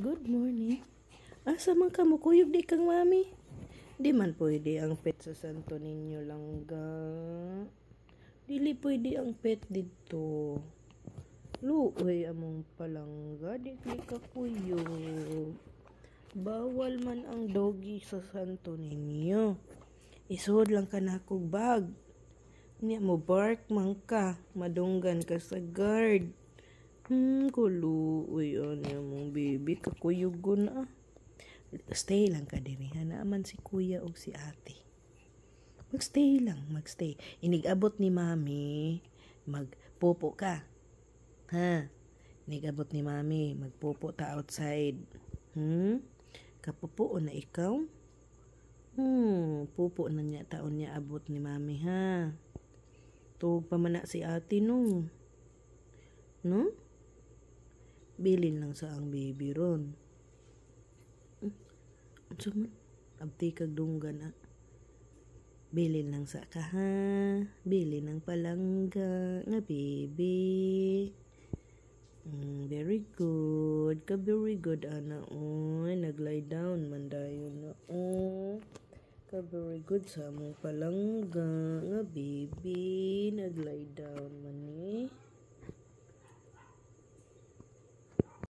Good morning. Asa man ka mo kuyog di kang mami? Di man pwede ang pet sa Santo Niño Langga. Dili pwede ang pet dito. Luoy among palangga, di ka kuyog. Bawal man ang doggy sa Santo Niño. Isuod lang ka na kog bag. Niya mo bark man ka, madunggan ka sa guard. Kuluoy niya mong baby, kakuyugon ah. Stay lang ka diri, hanaaman si kuya o si ate. Magstay lang, magstay. Inigabot ni mami, magpopo ka. Ha? Inigabot ni mami, magpopo ta outside. Kapupo na ikaw? Pupo na niya taon niya abot ni mami ha. Tuog pa man na si ate no. No? Bilin lang sa ang baby ron. Ano man? Abti kag dunggan ah. Bilin lang sa ka ha. Bilin ng palangga nga baby. Very good. Very good ana. Oy, nag-lie down man dayon na. Very good sa among palangga nga baby. Nag-lie down man ni.